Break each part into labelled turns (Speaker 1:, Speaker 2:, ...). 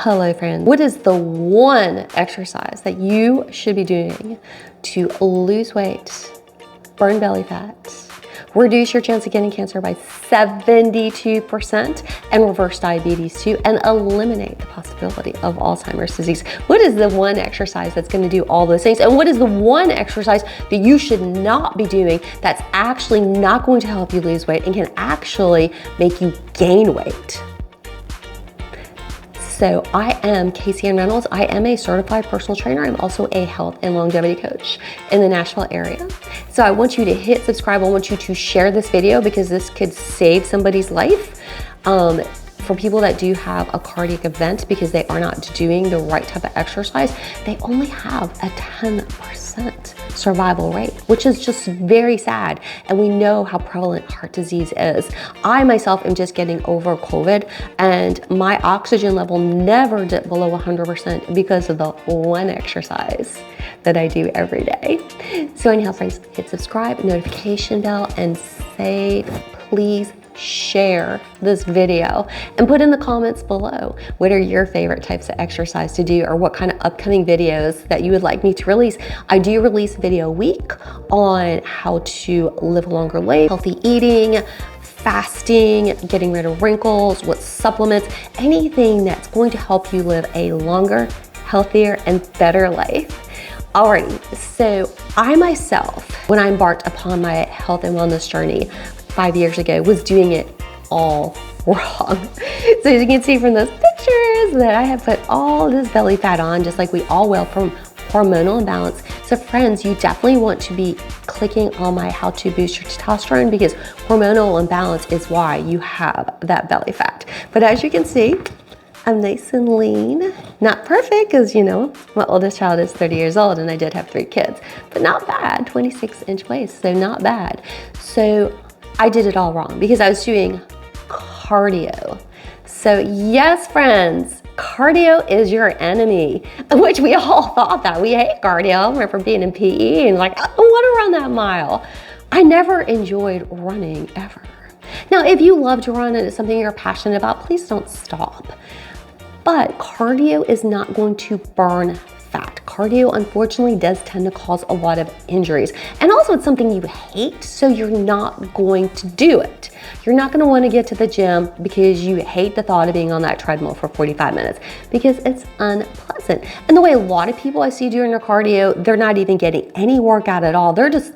Speaker 1: Hello friends, what is the one exercise that you should be doing to lose weight, burn belly fat, reduce your chance of getting cancer by 72%, and reverse diabetes too, and eliminate the possibility of Alzheimer's disease? What is the one exercise that's going to do all those things? And what is the one exercise that you should not be doing that's actually not going to help you lose weight and can actually make you gain weight? So I am Casey Ann Reynolds. I am a certified personal trainer. I'm also a health and longevity coach in the Nashville area. So I want you to hit subscribe. I want you to share this video because this could save somebody's life. For people that do have a cardiac event because they are not doing the right type of exercise, they only have a 10% survival rate, which is just very sad. And we know how prevalent heart disease is. I myself am just getting over COVID and my oxygen level never dipped below 100% because of the one exercise that I do every day. So anyhow, friends, hit subscribe, notification bell, and please share this video and put in the comments below what are your favorite types of exercise to do or what kind of upcoming videos that you would like me to release. I do release a video a week on how to live a longer life, healthy eating, fasting, getting rid of wrinkles, what supplements, anything that's going to help you live a longer, healthier, and better life. Alrighty, so I myself, when I embarked upon my health and wellness journey 5 years ago, was doing it all wrong. So as you can see from those pictures that I have put all this belly fat on, just like we all will from hormonal imbalance. So friends, you definitely want to be clicking on my how to boost your testosterone because hormonal imbalance is why you have that belly fat. But as you can see, I'm nice and lean. Not perfect because, you know, my oldest child is 30 years old and I did have 3 kids, but not bad, 26-inch waist, so not bad. So I did it all wrong because I was doing cardio. So yes, friends, cardio is your enemy, which we all thought that. We hate cardio. I remember being in PE and like, I don't want to run that mile. I never enjoyed running ever. Now, if you love to run and it's something you're passionate about, please don't stop. But cardio is not going to burn fat. Cardio, unfortunately, does tend to cause a lot of injuries. And also it's something you hate, so you're not going to do it. You're not gonna wanna get to the gym because you hate the thought of being on that treadmill for 45 minutes because it's unpleasant. And the way a lot of people I see doing their cardio, they're not even getting any workout at all. They're just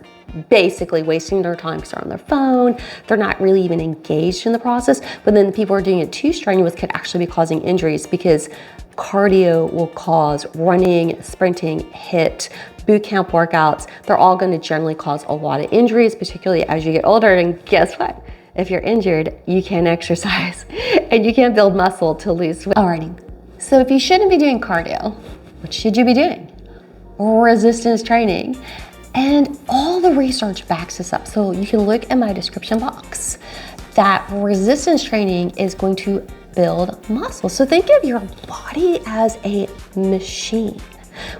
Speaker 1: basically wasting their time because they're on their phone. They're not really even engaged in the process. But then the people who are doing it too strenuous could actually be causing injuries because cardio will cause running, sprinting, HIIT, boot camp workouts. They're all going to generally cause a lot of injuries, particularly as you get older. And guess what? If you're injured, you can't exercise and you can't build muscle to lose weight. Alrighty. So if you shouldn't be doing cardio, what should you be doing? Resistance training. And all the research backs this up. So you can look in my description box that resistance training is going to build muscle. So think of your body as a machine.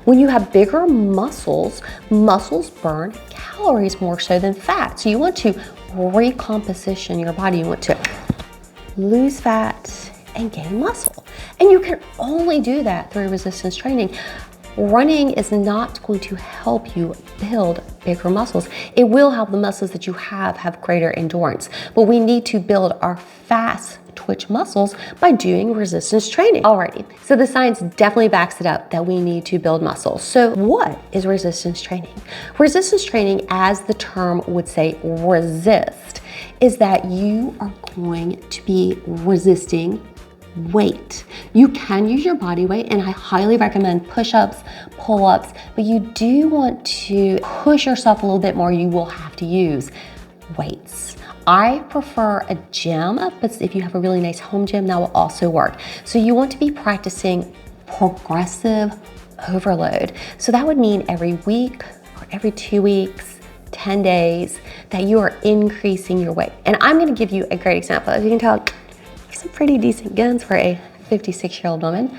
Speaker 1: When you have bigger muscles, muscles burn calories more so than fat. So you want to recomposition your body. You want to lose fat and gain muscle. And you can only do that through resistance training. Running is not going to help you build bigger muscles. It will help the muscles that you have greater endurance, but we need to build our fast twitch muscles by doing resistance training. Alrighty, so the science definitely backs it up that we need to build muscle. So what is resistance training? Resistance training, as the term would say, resist, is that you are going to be resisting weight. You can use your body weight, and I highly recommend push-ups, pull-ups, but you do want to push yourself a little bit more. You will have to use weights. I prefer a gym, but if you have a really nice home gym, that will also work. So you want to be practicing progressive overload. So that would mean every week or every 2 weeks, 10 days, that you are increasing your weight. And I'm going to give you a great example. As you can tell, some pretty decent guns for a 56-year-old woman.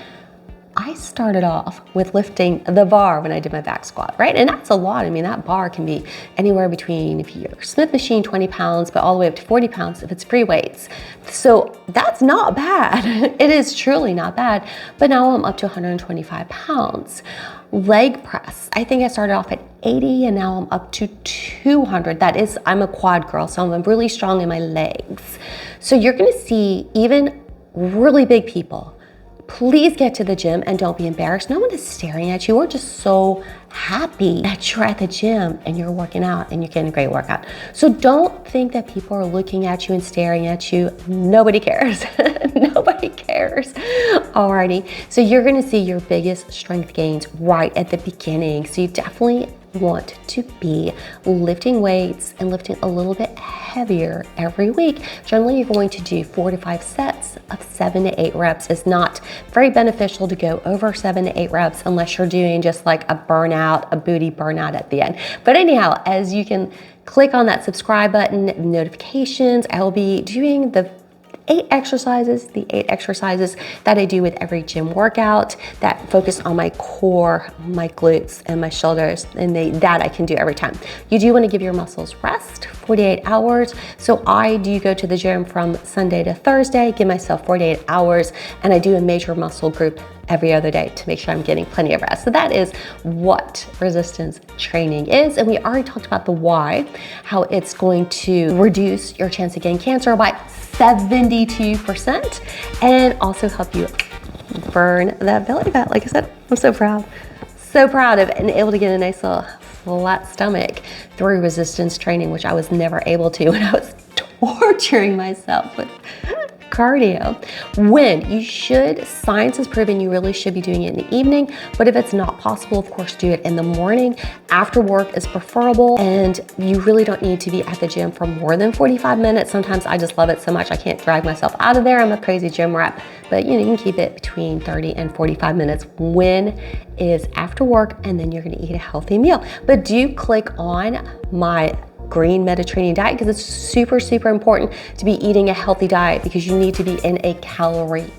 Speaker 1: I started off with lifting the bar when I did my back squat, right? And that's a lot. I mean, that bar can be anywhere between, if you're Smith machine, 20 pounds, but all the way up to 40 pounds if it's free weights. So that's not bad. It is truly not bad. But now I'm up to 125 pounds. Leg press, I think I started off at 80 and now I'm up to 200. That is, I'm a quad girl, so I'm really strong in my legs. So you're gonna see even really big people, please get to the gym and don't be embarrassed. No one is staring at you. We're just so happy that you're at the gym and you're working out and you're getting a great workout. So don't think that people are looking at you and staring at you. Nobody cares. Nobody cares. Alrighty. So you're gonna see your biggest strength gains right at the beginning. So you definitely want to be lifting weights and lifting a little bit heavier every week. Generally, you're going to do 4 to 5 sets of 7 to 8 reps. It's not very beneficial to go over 7 to 8 reps unless you're doing just like a burnout, a booty burnout at the end. But anyhow, as you can click on that subscribe button, notifications, I will be doing the 8 exercises that I do with every gym workout that focus on my core, my glutes, and my shoulders, and that I can do every time. You do want to give your muscles rest, 48 hours. So I do go to the gym from Sunday to Thursday, give myself 48 hours, and I do a major muscle group every other day to make sure I'm getting plenty of rest. So that is what resistance training is. And we already talked about the why, how it's going to reduce your chance of getting cancer by 72% and also help you burn that belly fat. Like I said, I'm so proud of being able to get a nice little flat stomach through resistance training, which I was never able to when I was torturing myself with cardio. When you should, science has proven you really should be doing it in the evening, but if it's not possible, of course, do it in the morning. After work is preferable, and you really don't need to be at the gym for more than 45 minutes. Sometimes I just love it so much I can't drag myself out of there. I'm a crazy gym rat, but you can keep it between 30 and 45 minutes when is after work, and then you're gonna eat a healthy meal. But do click on my green Mediterranean diet because it's super, super important to be eating a healthy diet because you need to be in a calorie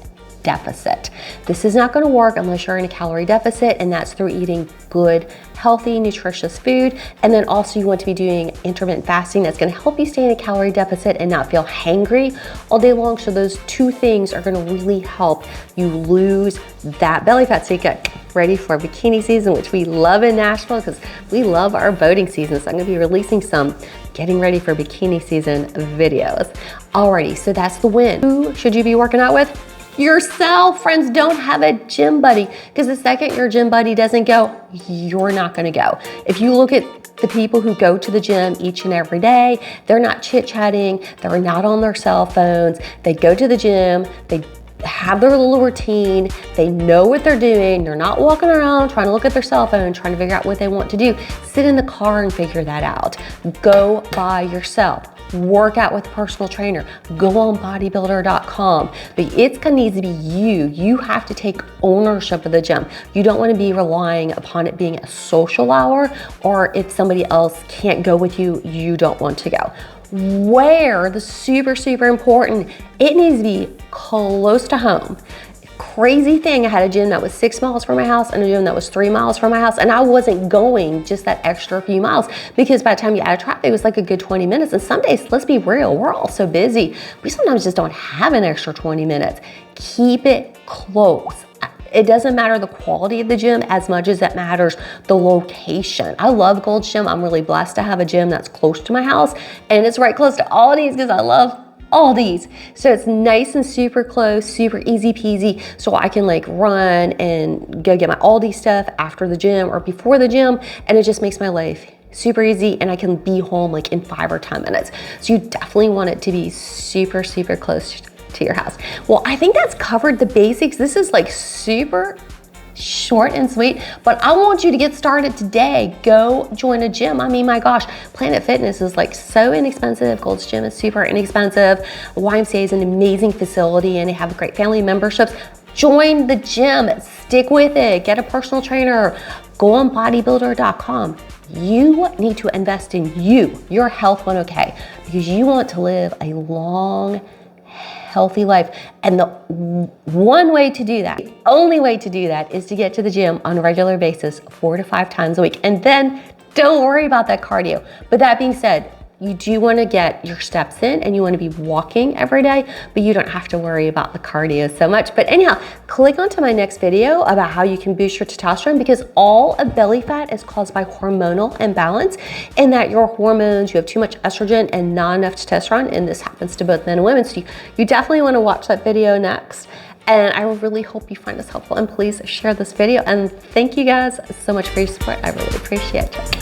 Speaker 1: deficit. This is not going to work unless you're in a calorie deficit, and that's through eating good, healthy, nutritious food. And then also you want to be doing intermittent fasting. That's going to help you stay in a calorie deficit and not feel hangry all day long. So those two things are going to really help you lose that belly fat so you get ready for bikini season, which we love in Nashville because we love our boating season. So I'm going to be releasing some getting ready for bikini season videos. Alrighty, so that's the win. Who should you be working out with? Yourself. Friends, don't have a gym buddy, because the second your gym buddy doesn't go, you're not going to go. If you look at the people who go to the gym each and every day, they're not chit-chatting, they're not on their cell phones, they go to the gym, they have their little routine, they know what they're doing, they're not walking around trying to look at their cell phone, trying to figure out what they want to do. Sit in the car and figure that out. Go by yourself. Work out with a personal trainer. Go on bodybuilder.com. But it's gonna need to be you. You have to take ownership of the gym. You don't want to be relying upon it being a social hour, or if somebody else can't go with you, you don't want to go. Where, the super, super important, it needs to be close to home. Crazy thing, I had a gym that was 6 miles from my house and a gym that was 3 miles from my house, and I wasn't going just that extra few miles because by the time you add traffic, it was like a good 20 minutes. And some days, let's be real, we're all so busy, we sometimes just don't have an extra 20 minutes. Keep it close. It doesn't matter the quality of the gym as much as it matters the location. I love Gold's Gym. I'm really blessed to have a gym that's close to my house, and it's right close to Aldi's because I love Aldi's. So it's nice and super close, super easy peasy. So I can like run and go get my Aldi stuff after the gym or before the gym, and it just makes my life super easy, and I can be home like in 5 or 10 minutes. So you definitely want it to be super, super close to your house. Well, I think that's covered the basics. This is like super short and sweet, but I want you to get started today. Go join a gym. I mean, my gosh, Planet Fitness is like so inexpensive. Gold's Gym is super inexpensive. YMCA is an amazing facility, and they have great family memberships. Join the gym, stick with it, get a personal trainer, go on bodybuilder.com. You need to invest in you, your health 1OK, because you want to live a long, healthy life. And the one way to do that, the only way to do that, is to get to the gym on a regular basis 4 to 5 times a week. And then don't worry about that cardio. But that being said, you do want to get your steps in and you want to be walking every day, but you don't have to worry about the cardio so much. But anyhow, click onto my next video about how you can boost your testosterone, because all of belly fat is caused by hormonal imbalance, and that your hormones, you have too much estrogen and not enough testosterone, and this happens to both men and women. So you definitely want to watch that video next. And I really hope you find this helpful, and please share this video. And thank you guys so much for your support. I really appreciate it.